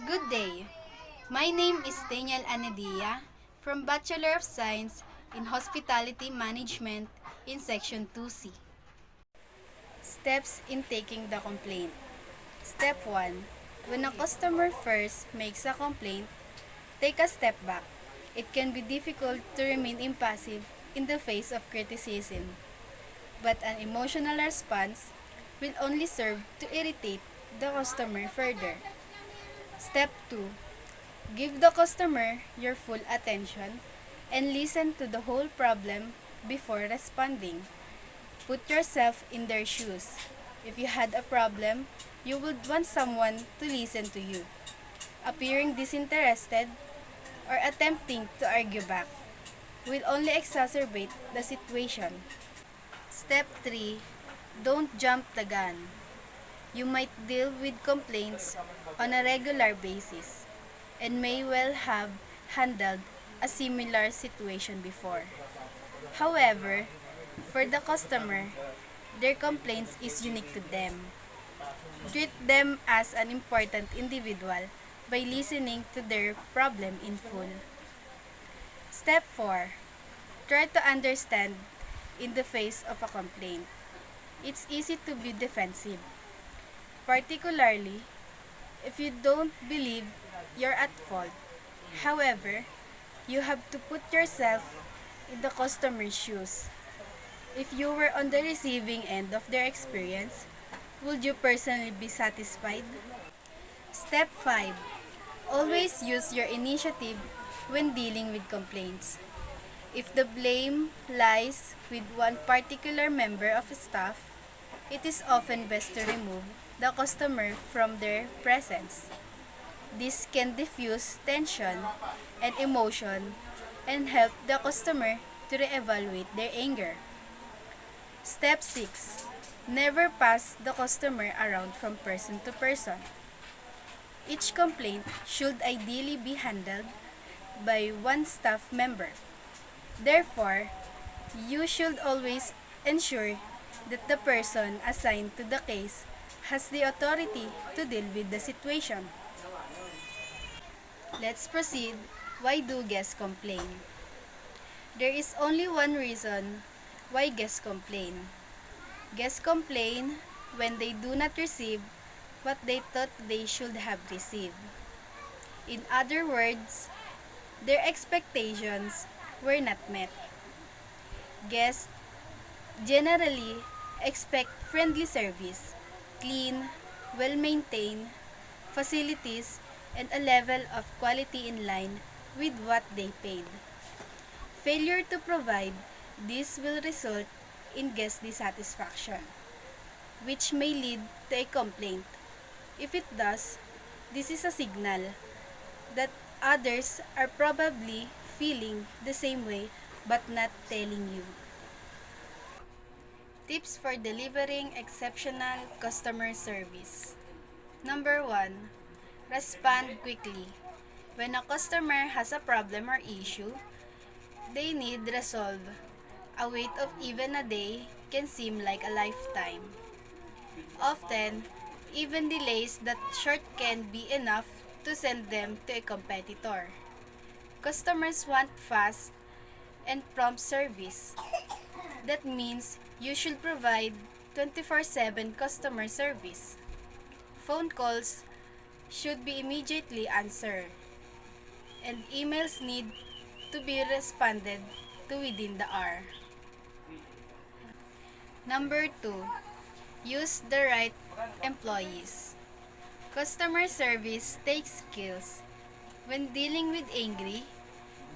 Good day. My name is DanielleAnn from Bachelor of Science in Hospitality Management in Section 2C. Steps in taking the complaint. Step 1. When a customer first makes a complaint, take a step back. It can be difficult to remain impassive in the face of criticism, but an emotional response will only serve to irritate the customer further. Step 2. Give the customer your full attention and listen to the whole problem before responding. Put yourself in their shoes. If you had a problem, you would want someone to listen to you. Appearing disinterested or attempting to argue back will only exacerbate the situation. Step 3. Don't jump the gun. You might deal with complaints on a regular basis and may well have handled a similar situation before. However, for the customer, their complaints is unique to them. Treat them as an important individual by listening to their problem in full. Step 4. Try to understand in the face of a complaint. It's easy to be defensive, particularly if you don't believe you're at fault. However, you have to put yourself in the customer's shoes. If you were on the receiving end of their experience, would you personally be satisfied? Step 5. Always use your initiative when dealing with complaints. If the blame lies with one particular member of staff, it is often best to remove the customer from their presence. This can diffuse tension and emotion and help the customer to reevaluate their anger. Step 6. Never pass the customer around from person to person. Each complaint should ideally be handled by one staff member. Therefore, you should always ensure that the person assigned to the case has the authority to deal with the situation. Let's proceed. Why do guests complain? There is only one reason why guests complain. Guests complain when they do not receive what they thought they should have received. In other words, their expectations were not met. Guests generally expect friendly service, clean, well-maintained facilities, and a level of quality in line with what they paid. Failure to provide this will result in guest dissatisfaction, which may lead to a complaint. If it does, this is a signal that others are probably feeling the same way but not telling you. Tips for delivering exceptional customer service. Number 1. Respond quickly. When a customer has a problem or issue they need resolve, a wait of even a day can seem like a lifetime. Often, even delays that short can be enough to send them to a competitor. Customers want fast and prompt service. That means you should provide 24/7 customer service. Phone calls should be immediately answered, and emails need to be responded to within the hour. Number 2. Use the right employees. Customer service takes skills. When dealing with angry,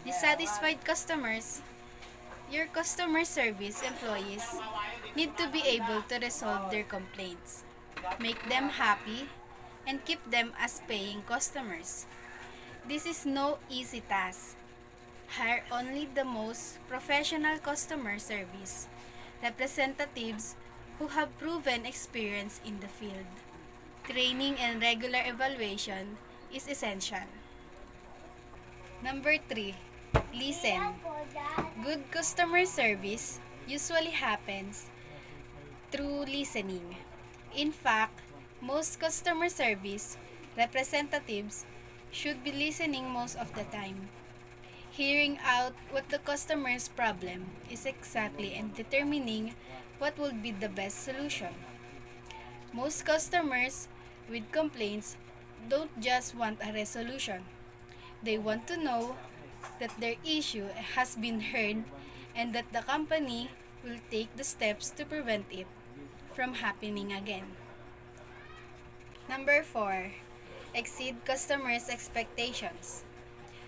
dissatisfied customers, your customer service employees need to be able to resolve their complaints, make them happy, and keep them as paying customers. This is no easy task. Hire only the most professional customer service representatives who have proven experience in the field. Training and regular evaluation is essential. Number 3. Listen. Good customer service usually happens through listening. In fact, most customer service representatives should be listening most of the time, hearing out what the customer's problem is exactly and determining what will be the best solution. Most customers with complaints don't just want a resolution. They want to know that their issue has been heard and that the company will take the steps to prevent it from happening again. Number 4. Exceed customers' expectations.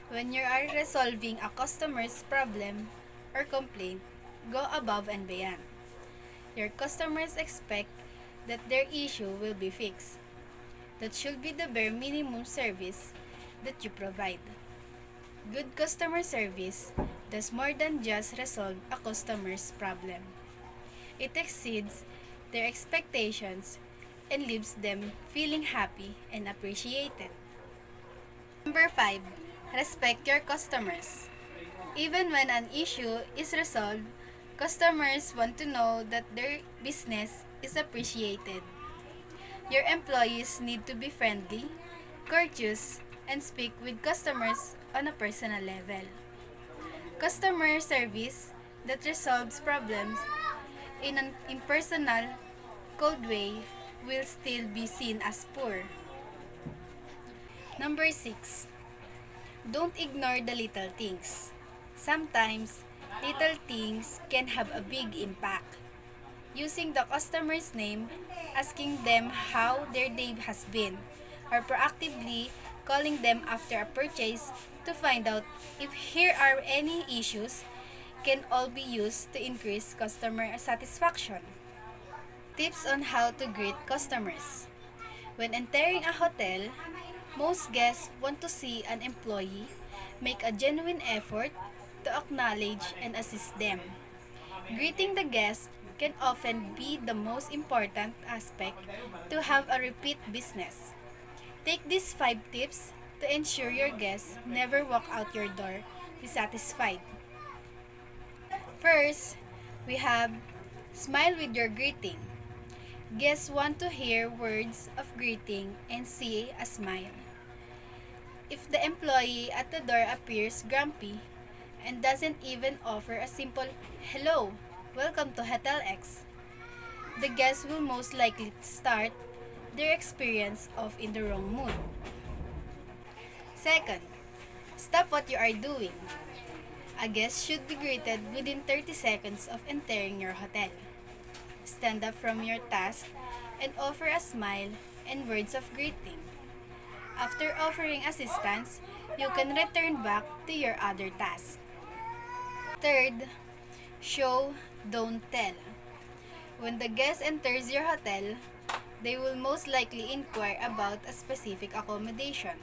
When you are resolving a customer's problem or complaint, go above and beyond. Your customers expect that their issue will be fixed. That should be the bare minimum service that you provide. Good customer service does more than just resolve a customer's problem. It exceeds their expectations and leaves them feeling happy and appreciated. Number 5. Respect your customers. Even when an issue is resolved, customers want to know that their business is appreciated. Your employees need to be friendly, courteous, and speak with customers on a personal level. Customer service that resolves problems in an impersonal, cold way will still be seen as poor. Number 6. Don't ignore the little things. Sometimes, little things can have a big impact. Using the customer's name, asking them how their day has been, or proactively calling them after a purchase to find out if here are any issues can all be used to increase customer satisfaction. Tips on how to greet customers. When entering a hotel, most guests want to see an employee make a genuine effort to acknowledge and assist them. Greeting the guests can often be the most important aspect to have a repeat business. Take these 5 tips to ensure your guests never walk out your door dissatisfied. First, we have smile with your greeting. Guests want to hear words of greeting and see a smile. If the employee at the door appears grumpy and doesn't even offer a simple "Hello, welcome to Hotel X," the guest will most likely start their experience off in the wrong mood. Second, stop what you are doing. A guest should be greeted within 30 seconds of entering your hotel. Stand up from your task and offer a smile and words of greeting. After offering assistance, you can return back to your other task. Third, show, don't tell. When the guest enters your hotel, they will most likely inquire about a specific accommodation.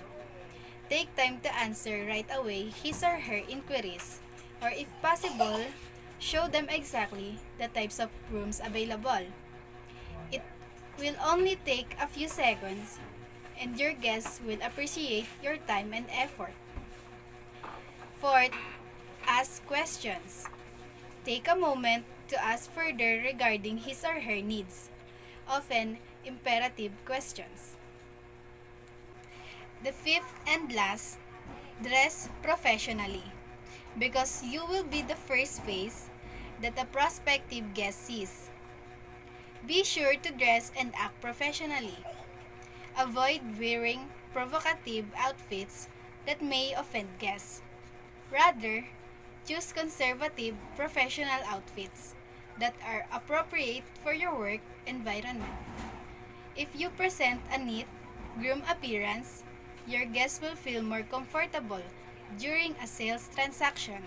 Take time to answer right away his or her inquiries, or if possible, show them exactly the types of rooms available. It will only take a few seconds, and your guests will appreciate your time and effort. Fourth, ask questions. Take a moment to ask further regarding his or her needs, often imperative questions. The fifth and last, dress professionally, because you will be the first face that a prospective guest sees. Be sure to dress and act professionally. Avoid wearing provocative outfits that may offend guests. Rather, choose conservative, professional outfits that are appropriate for your work environment. If you present a neat, groomed appearance, your guests will feel more comfortable during a sales transaction.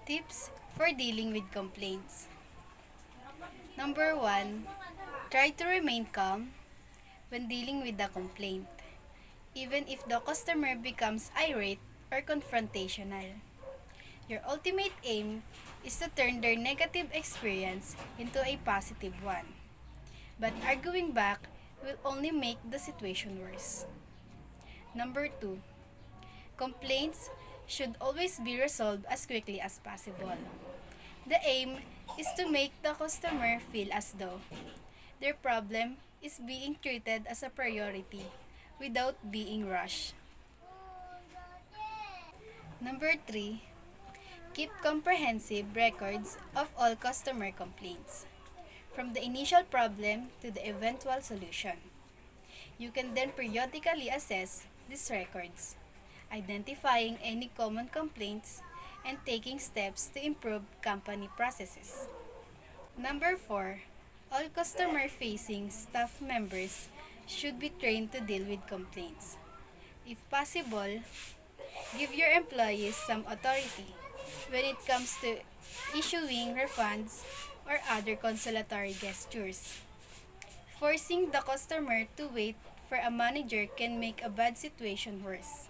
Tips for dealing with complaints. Number 1, try to remain calm when dealing with the complaint, even if the customer becomes irate or confrontational. Your ultimate aim is to turn their negative experience into a positive one. But arguing back will only make the situation worse. Number 2, complaints should always be resolved as quickly as possible. The aim is to make the customer feel as though their problem is being treated as a priority without being rushed. Number 3, keep comprehensive records of all customer complaints, from the initial problem to the eventual solution. You can then periodically assess these records, identifying any common complaints and taking steps to improve company processes. Number 4, all customer-facing staff members should be trained to deal with complaints. If possible, give your employees some authority when it comes to issuing refunds or other consolatory gestures. Forcing the customer to wait for a manager can make a bad situation worse.